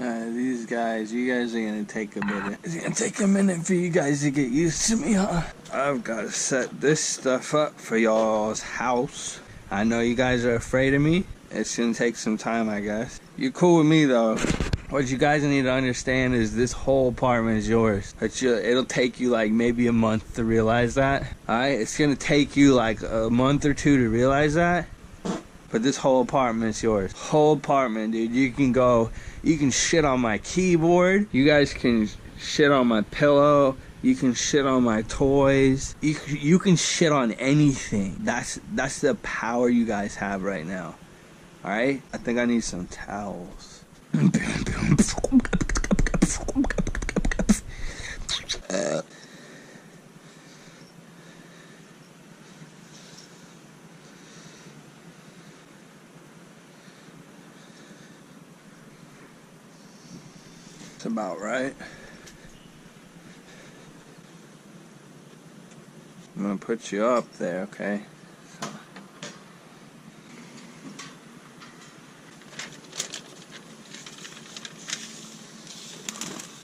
These guys, you guys are gonna take a minute. It's gonna take a minute for you guys to get used to me, huh? I've gotta set this stuff up for y'all's house. I know you guys are afraid of me. It's gonna take some time, I guess. You're cool with me, though. What you guys need to understand is this whole apartment is yours. It'll take you like maybe a month to realize that. Alright? It's gonna take you like a month or two to realize that. But this whole apartment is yours. Whole apartment, dude. You can shit on my keyboard. You guys can shit on my pillow. You can shit on my toys. You can shit on anything. That's the power you guys have right now. Alright? I think I need some towels. That's about right. I'm gonna put you up there, okay? So.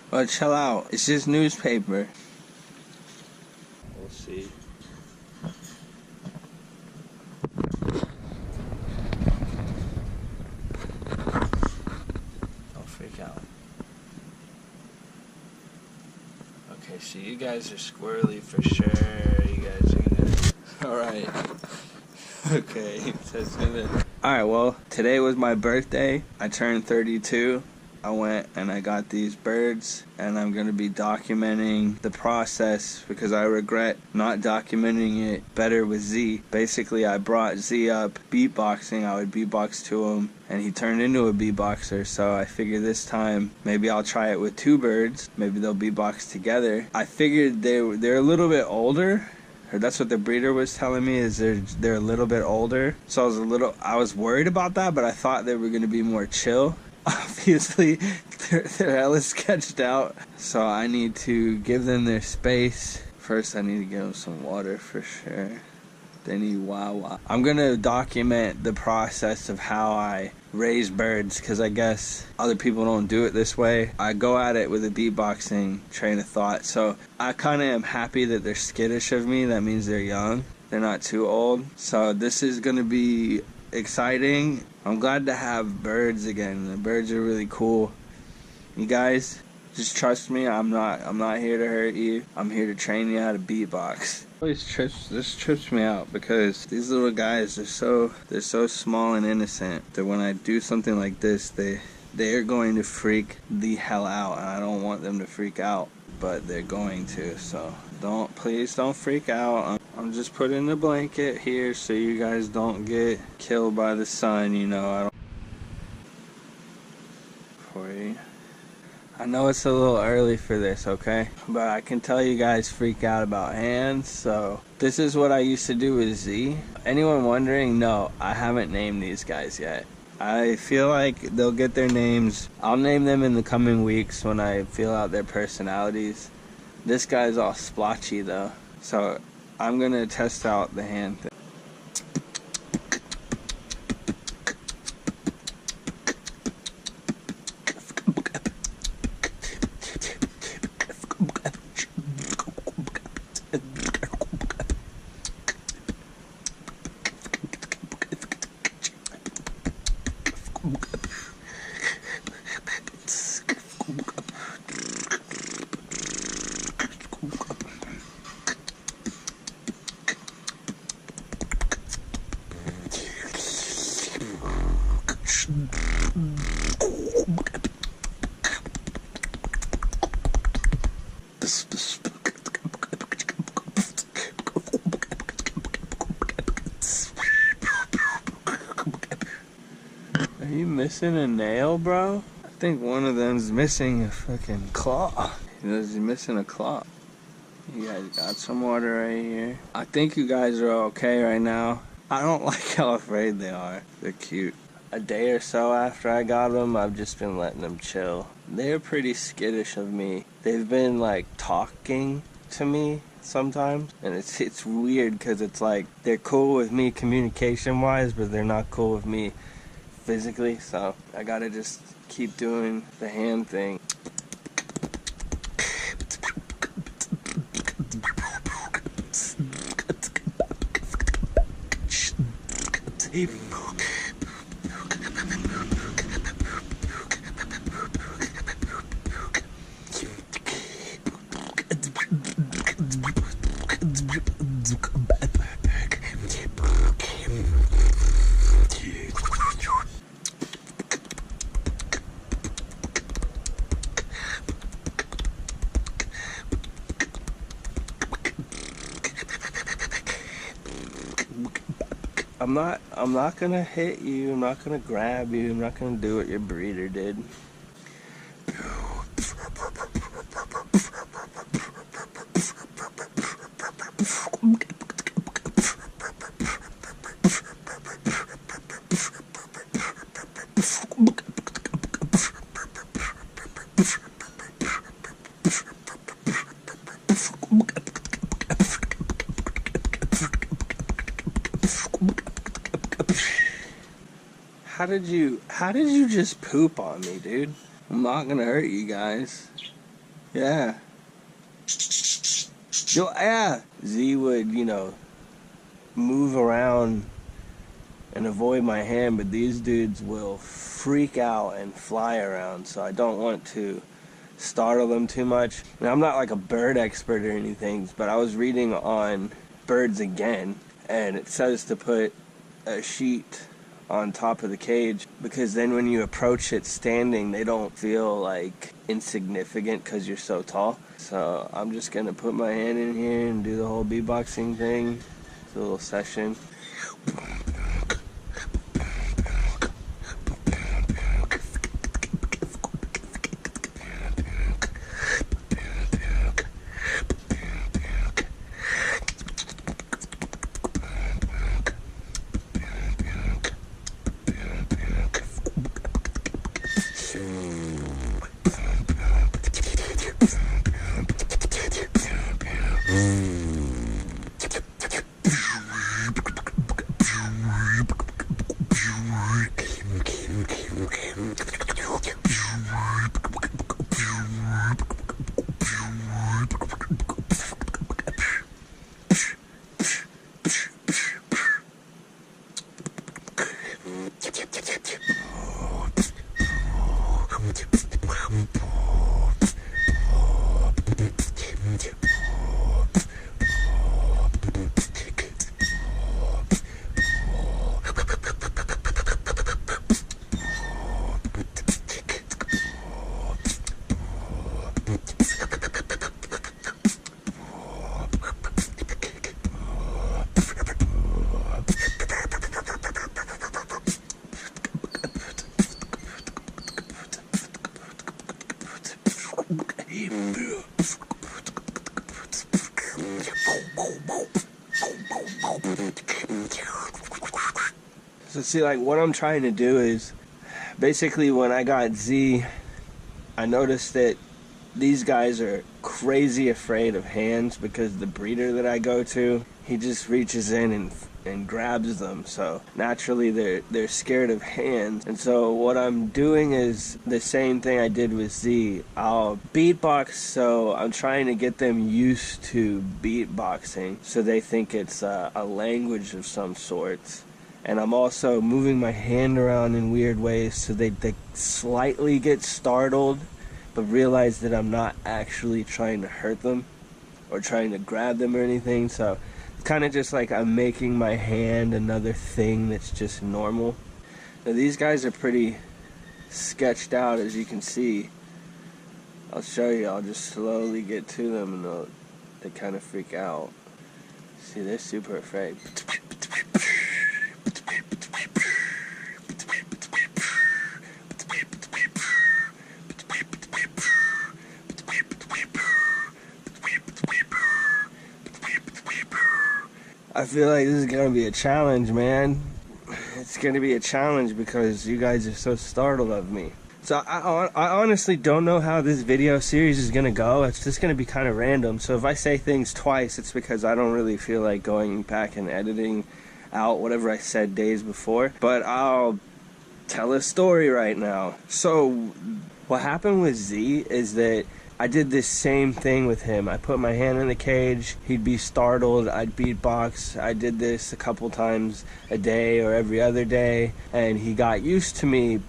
Well, chill out. It's just newspaper. We'll see. Don't freak out. Okay, so you guys are squirrely for sure. You guys are gonna... Alright. Okay, so it's gonna... Alright, well, today was my birthday. I turned 32. I went and I got these birds, and I'm going to be documenting the process because I regret not documenting it better with Z. Basically, I brought Z up beatboxing. I would beatbox to him, and he turned into a beatboxer, so I figured this time maybe I'll try it with two birds. Maybe they'll beatbox together. I figured they're a little bit older. Or that's what the breeder was telling me, is they're a little bit older. So I was worried about that, but I thought they were going to be more chill. Obviously, they're hella sketched out, so I need to give them their space. First, I need to give them some water for sure. They need wawa. I'm gonna document the process of how I raise birds, because I guess other people don't do it this way. I go at it with a beatboxing train of thought, so I kind of am happy that they're skittish of me. That means they're young. They're not too old. So this is gonna be exciting. I'm glad to have birds again. The birds are really cool. You guys, just trust me. I'm not here to hurt you. I'm here to train you how to beatbox. This trips me out because these little guys are so small and innocent that when I do something like this, they're going to freak the hell out, and I don't want them to freak out, but they're going to. So please don't freak out. I'm just putting the blanket here so you guys don't get killed by the sun, you know. I know it's a little early for this, okay? But I can tell you guys freak out about hands, so this is what I used to do with Z. Anyone wondering? No, I haven't named these guys yet. I feel like they'll get their names. I'll name them in the coming weeks when I feel out their personalities. This guy's all splotchy though, so I'm gonna test out the hand thing. Are you missing a nail, bro? I think one of them's missing a fucking claw. He's missing a claw. You guys got some water right here. I think you guys are okay right now. I don't like how afraid they are. They're cute. A day or so after I got them, I've just been letting them chill. They're pretty skittish of me. They've been like talking to me sometimes, and it's weird because it's like they're cool with me communication wise, but they're not cool with me physically, so I gotta just keep doing the hand thing. I'm not gonna hit you, I'm not gonna grab you, I'm not gonna do what your breeder did. How did you just poop on me, dude? I'm not gonna hurt you guys. Yeah. Yeah. Z would, move around and avoid my hand, but these dudes will freak out and fly around, so I don't want to startle them too much. Now, I'm not like a bird expert or anything, but I was reading on birds again, and it says to put a sheet on top of the cage, because then when you approach it standing, they don't feel like insignificant because you're so tall. So I'm just gonna put my hand in here and do the whole beatboxing thing. It's a little session. So see, like, what I'm trying to do is, basically when I got Z, I noticed that these guys are crazy afraid of hands because the breeder that I go to, he just reaches in and grabs them. So naturally they're scared of hands. And so what I'm doing is the same thing I did with Z. I'll beatbox, so I'm trying to get them used to beatboxing so they think it's a language of some sort. And I'm also moving my hand around in weird ways so they slightly get startled, but realize that I'm not actually trying to hurt them or trying to grab them or anything. So it's kind of just like I'm making my hand another thing that's just normal. Now, these guys are pretty sketched out, as you can see. I'll show you. I'll just slowly get to them and they kind of freak out. See, they're super afraid. I feel like this is going to be a challenge, man. It's going to be a challenge because you guys are so startled of me. So I honestly don't know how this video series is going to go. It's just going to be kind of random. So if I say things twice, it's because I don't really feel like going back and editing out whatever I said days before. But I'll tell a story right now. So what happened with Z is that I did this same thing with him. I put my hand in the cage, he'd be startled, I'd beatbox. I did this a couple times a day or every other day, and he got used to me,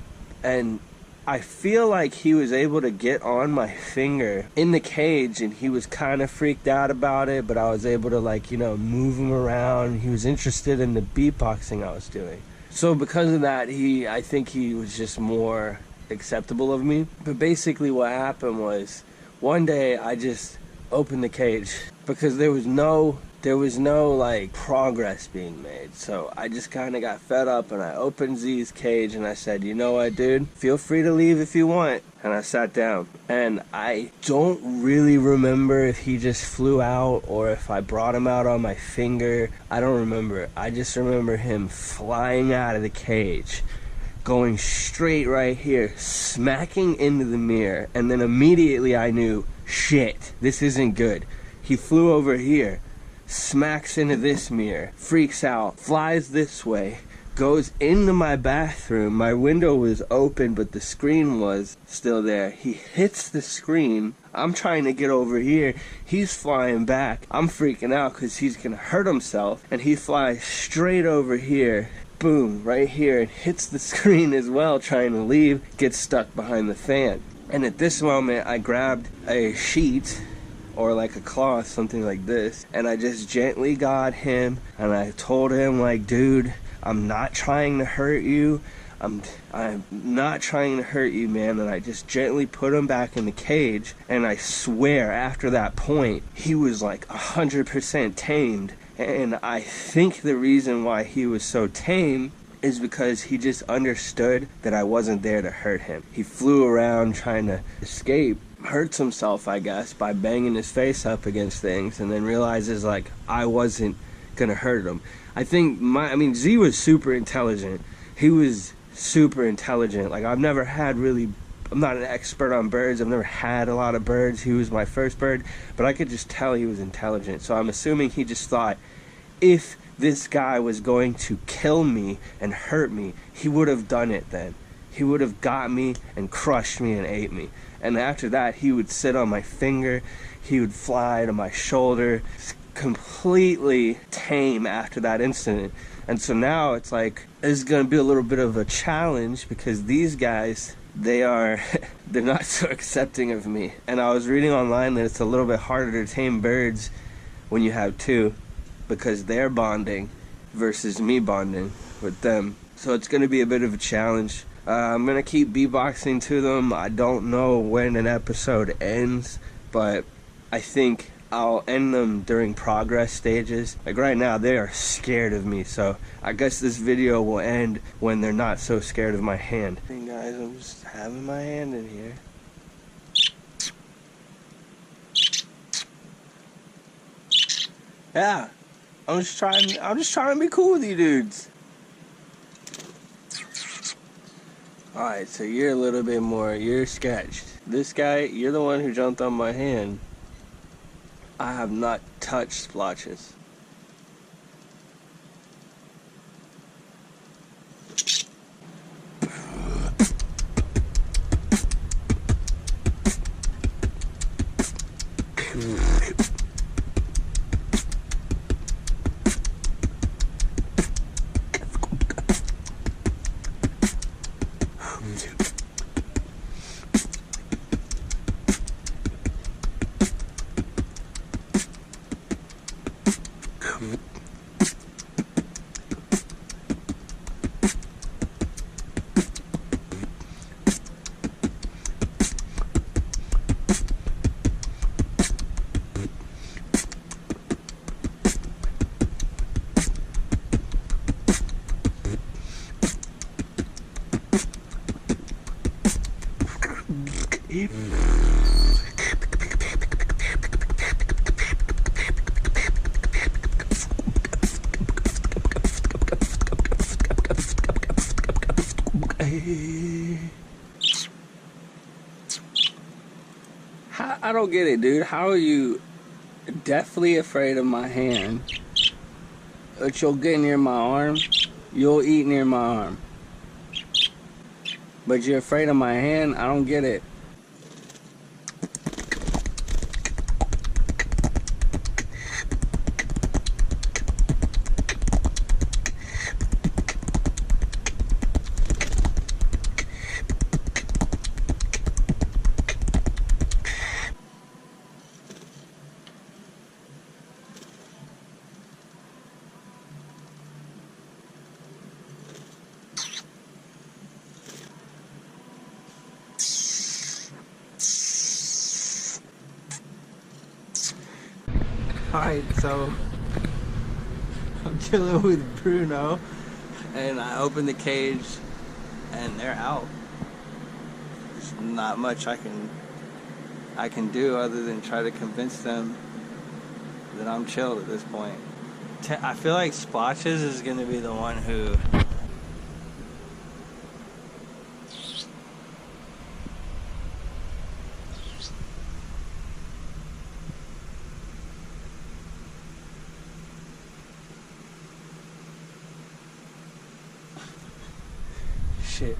and I feel like he was able to get on my finger in the cage, and he was kind of freaked out about it, but I was able to, like, you know, move him around. He was interested in the beatboxing I was doing. So because of that, I think he was just more acceptable of me. But basically what happened was, one day I just opened the cage because there was no like progress being made. So I just kind of got fed up, and I opened Z's cage and I said, you know what, dude, feel free to leave if you want. And I sat down, and I don't really remember if he just flew out or if I brought him out on my finger. I don't remember. I just remember him flying out of the cage, going straight right here, smacking into the mirror, and then immediately I knew, shit, this isn't good. He flew over here, smacks into this mirror, freaks out, flies this way, goes into my bathroom. My window was open, but the screen was still there. He hits the screen. I'm trying to get over here. He's flying back. I'm freaking out because he's gonna hurt himself, and he flies straight over here. Boom, right here, and hits the screen as well, trying to leave, gets stuck behind the fan. And at this moment, I grabbed a sheet, or like a cloth, something like this, and I just gently got him, and I told him, like, dude, I'm not trying to hurt you. I'm not trying to hurt you, man. And I just gently put him back in the cage, and I swear, after that point, he was like 100% tamed. And I think the reason why he was so tame is because he just understood that I wasn't there to hurt him. He flew around trying to escape, hurts himself, I guess, by banging his face up against things, and then realizes, like, I wasn't gonna hurt him. I think Z was super intelligent. He was super intelligent. Like, I'm not an expert on birds. I've never had a lot of birds. He was my first bird, but I could just tell he was intelligent. So I'm assuming he just thought, if this guy was going to kill me and hurt me, he would have done it then. He would have got me and crushed me and ate me. And after that, he would sit on my finger. He would fly to my shoulder. Completely tame after that incident. And so now it's like, it's going to be a little bit of a challenge, because these guys, they're not so accepting of me. And I was reading online that it's a little bit harder to tame birds when you have two, because they're bonding versus me bonding with them. So it's going to be a bit of a challenge. I'm going to keep beatboxing to them. I don't know when an episode ends, but I think I'll end them during progress stages. Like right now, they are scared of me, so I guess this video will end when they're not so scared of my hand. Hey guys, I'm just having my hand in here. Yeah, I'm just trying to be cool with you dudes. Alright, so you're sketched. This guy, you're the one who jumped on my hand. I have not touched Splotches. I don't get it, dude. How are you deathly afraid of my hand, but you'll get near my arm? You'll eat near my arm. But you're afraid of my hand? I don't get it. Alright, so I'm chilling with Bruno and I opened the cage and they're out. There's not much I can do other than try to convince them that I'm chilled at this point. I feel like Splotches is gonna be the one who shit.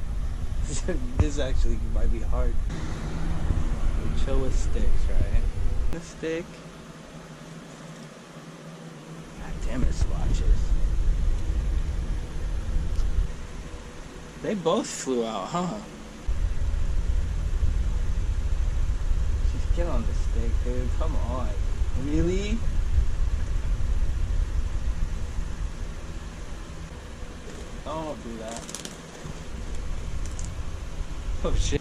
This actually might be hard. We chill with sticks, right? The stick. God damn it, Splotches. They both flew out, huh? Just get on the stick, dude. Come on. Really? Don't do that. Oh shit.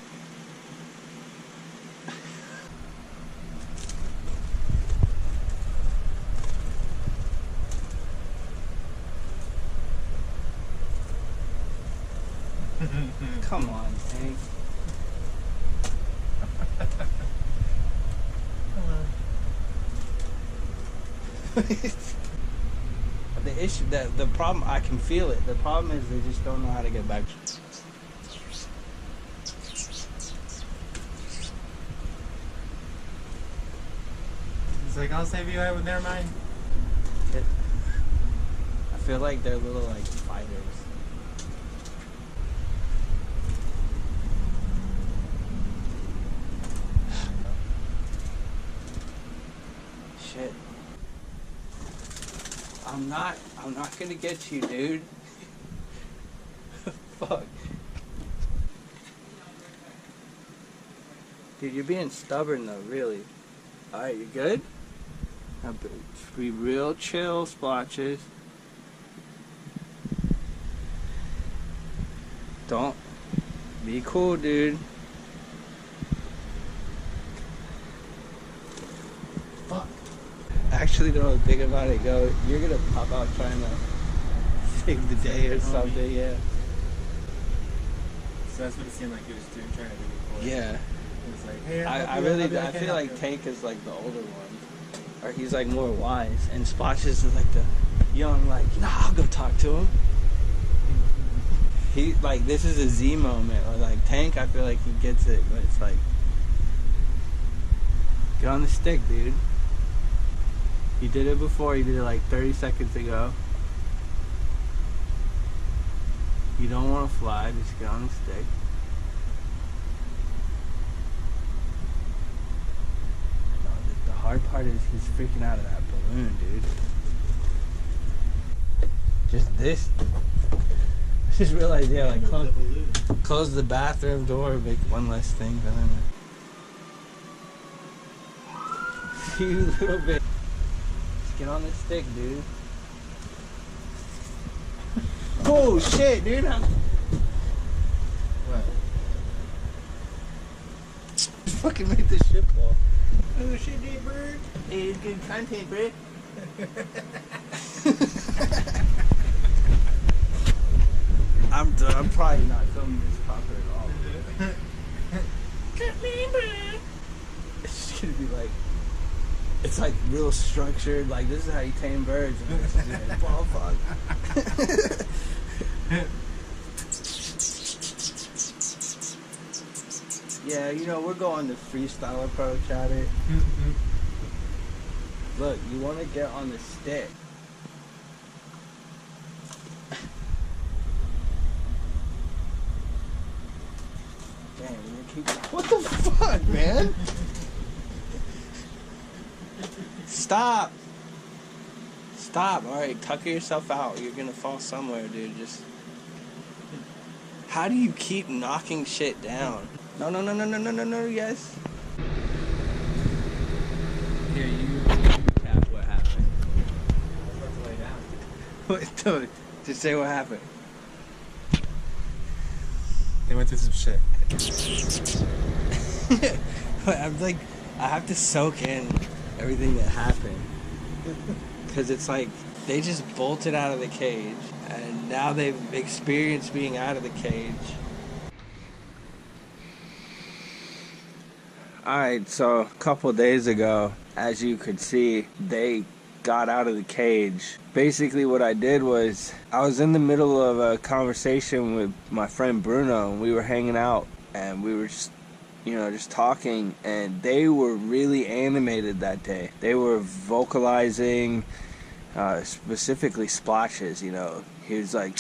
Come on, Tank. The issue, the problem, I can feel it. The problem is they just don't know how to get back. It's like, I'll save you, never mind. I feel like they're little, like, fighters. Shit. I'm not gonna get you, dude. Fuck. Dude, you're being stubborn, though, really. Alright, you good? Now, be real chill, Splotches. Don't. Be cool, dude. Fuck. Actually, don't think about it. Go. You're gonna pop out trying to save the day or something, yeah. So that's what it seemed like he was doing, trying to do before. Yeah. It's like, hey, I feel like Tank is like the older one. Or he's like more wise. And Splotches is like the young, like, nah, I'll go talk to him. He, like, this is a Z moment. Or like Tank, I feel like he gets it, but it's like, get on the stick, dude. You did it before, you did it like 30 seconds ago. You don't want to fly, just get on the stick. The hard part is he's freaking out of that balloon, dude. Just this. I just realized, yeah, like close the bathroom door, make one less thing. I don't know. You little bit. Just get on the stick, dude. Oh shit, dude! What? Just fucking make this shit fall. Oh shit, dude, bird. Hey, it's good content, bro. I'm probably not filming this proper at all. Cut me, bro. It's just gonna be like, it's like real structured. Like, this is how you tame birds. And this is like, ball fuck. Yeah, you know, we're going the freestyle approach at it. Look, you want to get on the stick. Damn, you keep... What the fuck, man? Stop! Stop, alright, tucker yourself out. You're gonna fall somewhere, dude. Just... How do you keep knocking shit down? No, no, no, no, no, no, no, no, yes. Here, you recap what happened. I was about to lay down. Wait, don't. Just say what happened. They went through some shit. But I'm like, I have to soak in everything that happened. Because it's like, they just bolted out of the cage, and now they've experienced being out of the cage. Alright, so a couple days ago, as you could see, they got out of the cage. Basically what I did was, I was in the middle of a conversation with my friend Bruno, and we were hanging out, and we were just, you know, just talking, and they were really animated that day. They were vocalizing, specifically Splotches, you know. He was like,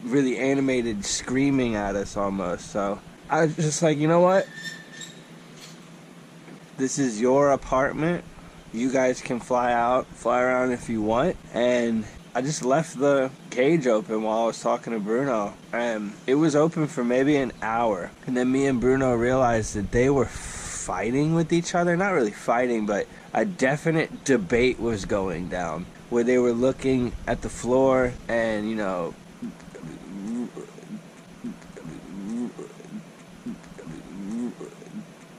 really animated, screaming at us almost, so I was just like, you know what? This is your apartment. You guys can fly out, fly around if you want. And I just left the cage open while I was talking to Bruno. And it was open for maybe an hour. And then me and Bruno realized that they were fighting with each other. Not really fighting, but a definite debate was going down. Where they were looking at the floor and, you know,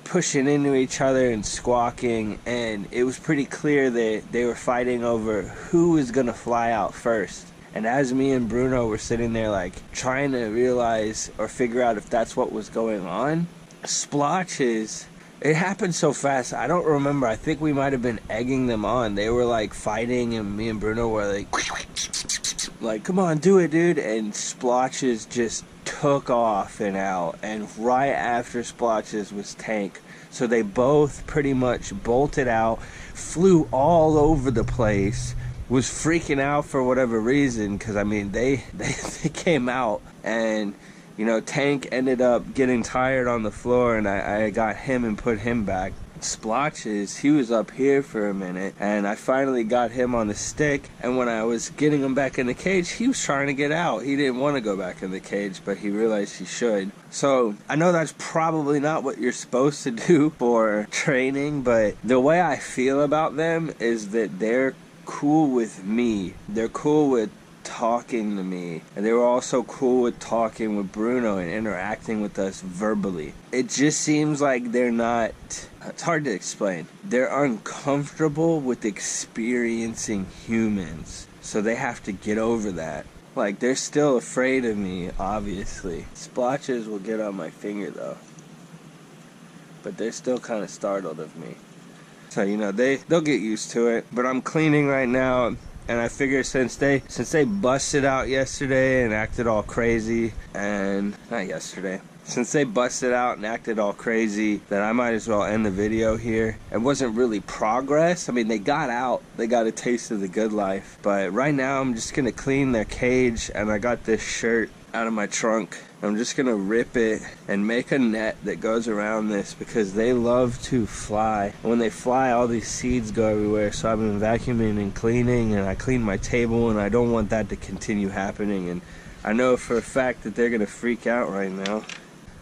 pushing into each other and squawking, and it was pretty clear that they were fighting over who was gonna fly out first. And as me and Bruno were sitting there like trying to realize or figure out if that's what was going on, Splotches, it happened so fast, I don't remember. I think we might have been egging them on. They were like fighting, and me and Bruno were like, come on, do it, dude. And Splotches just took off and out, and right after Splotches was Tank. So they both pretty much bolted out, flew all over the place, was freaking out for whatever reason, because I mean they came out, and you know, Tank ended up getting tired on the floor, and I got him and put him back. Splotches, he was up here for a minute, and I finally got him on the stick, and when I was getting him back in the cage, he was trying to get out. He didn't want to go back in the cage, but he realized he should. So I know that's probably not what you're supposed to do for training, but the way I feel about them is that they're cool with me. They're cool with talking to me, and they were also cool with talking with Bruno and interacting with us verbally. It just seems like they're not, it's hard to explain, they're uncomfortable with experiencing humans, so they have to get over that. Like, they're still afraid of me, obviously. Splotches will get on my finger though, but they're still kind of startled of me. So, you know, they'll get used to it. But I'm cleaning right now, and I figure since they busted out yesterday and acted all crazy, and not yesterday, since they busted out and acted all crazy, that I might as well end the video here. It wasn't really progress. I mean, they got out, they got a taste of the good life, but right now I'm just gonna clean their cage, and I got this shirt out of my trunk. I'm just gonna rip it and make a net that goes around this, because they love to fly. When they fly, all these seeds go everywhere, so I've been vacuuming and cleaning, and I cleaned my table, and I don't want that to continue happening. And I know for a fact that they're gonna freak out right now.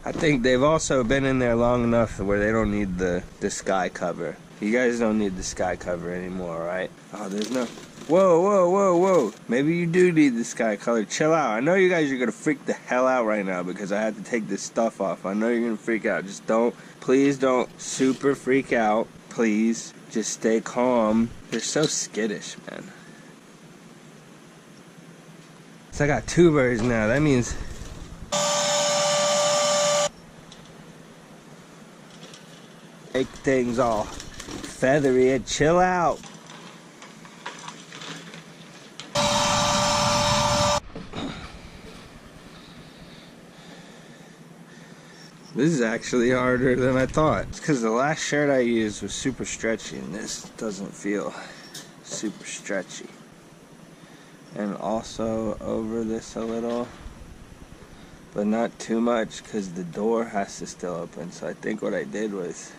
I think they've also been in there long enough where they don't need the sky cover. You guys don't need the sky cover anymore, right? Oh, there's no... Whoa, whoa, whoa, whoa. Maybe you do need the sky color. Chill out. I know you guys are going to freak the hell out right now because I had to take this stuff off. I know you're going to freak out. Just don't, please don't super freak out. Please, just stay calm. They're so skittish, man. So I got 2 birds now. That means... Make things all feathery and chill out. This is actually harder than I thought. It's because the last shirt I used was super stretchy, and this doesn't feel super stretchy. And also over this a little, but not too much because the door has to still open. So I think what I did was,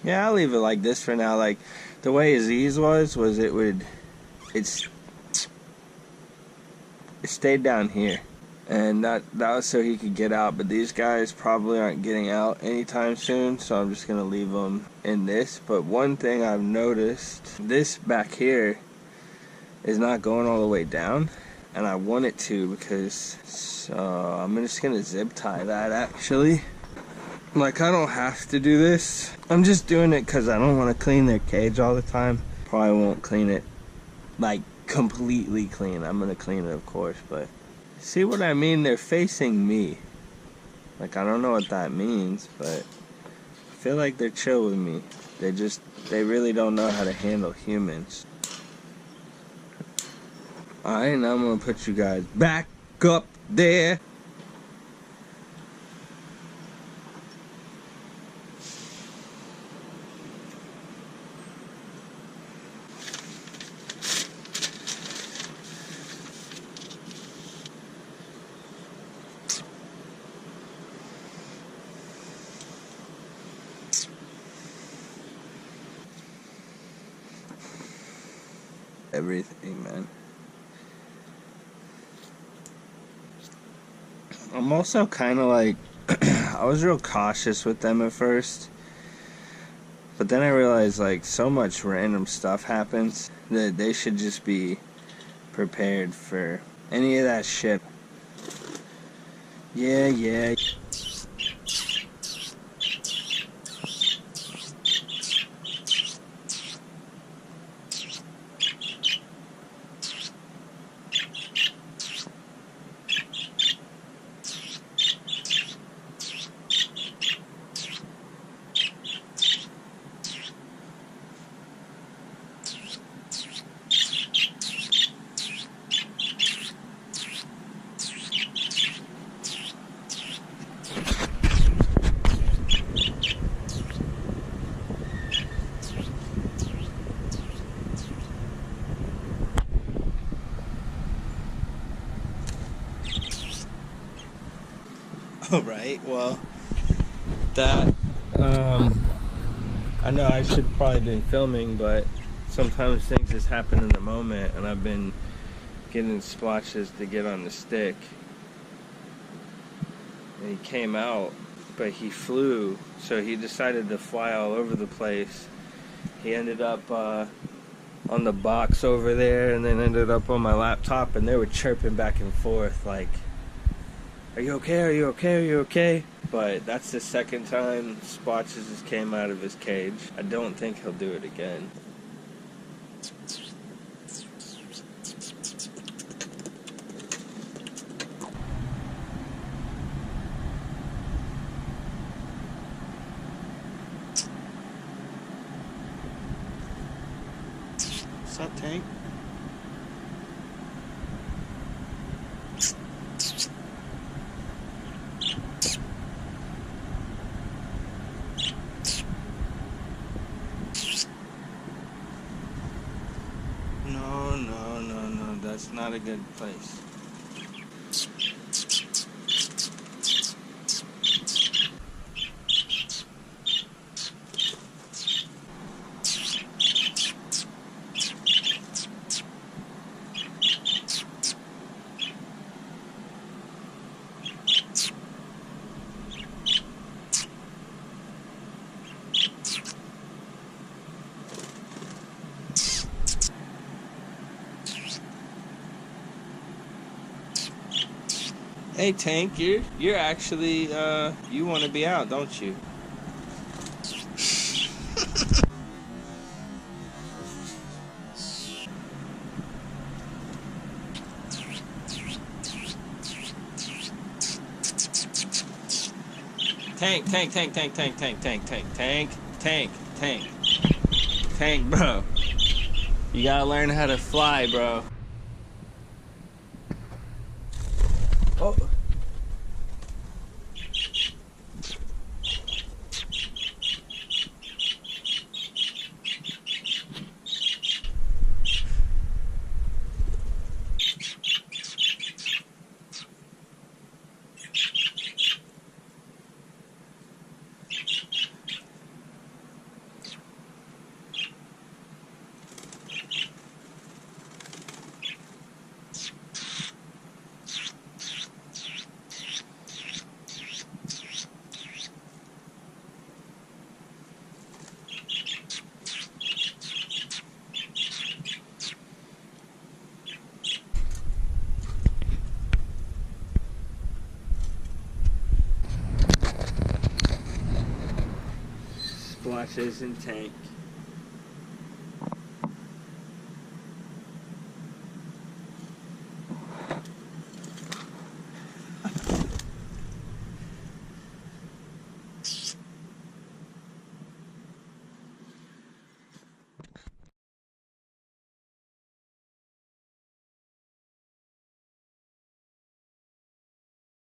yeah, I'll leave it like this for now. Like the way his ease was it stayed down here, and that was so he could get out. But these guys probably aren't getting out anytime soon, so I'm just gonna leave them in this. But one thing I've noticed, this back here is not going all the way down, and I want it to, because so I'm just gonna zip tie that actually. Like, I don't have to do this. I'm just doing it because I don't want to clean their cage all the time. Probably won't clean it like completely clean. I'm gonna clean it, of course, but see what I mean? They're facing me. Like, I don't know what that means, but I feel like they're chill with me. They really don't know how to handle humans. Alright, now I'm gonna put you guys back up there. Everything, man. I'm also kind of like, I was real cautious with them at first, but then I realized like so much random stuff happens that they should just be prepared for any of that shit. Yeah. Alright, well, that, I know I should probably been filming, but sometimes things just happen in the moment, and I've been getting splotches to get on the stick. And he came out, but he flew, so he decided to fly all over the place. He ended up on the box over there, and then ended up on my laptop, and they were chirping back and forth like, "Are you okay? Are you okay? Are you okay?" But that's the second time Splotches just came out of his cage. I don't think he'll do it again. What's up, Tank? No, that's not a good place. Hey Tank, you're actually you want to be out, don't you? Tank, bro. You gotta learn how to fly, bro. Oh. Ciz and Tank.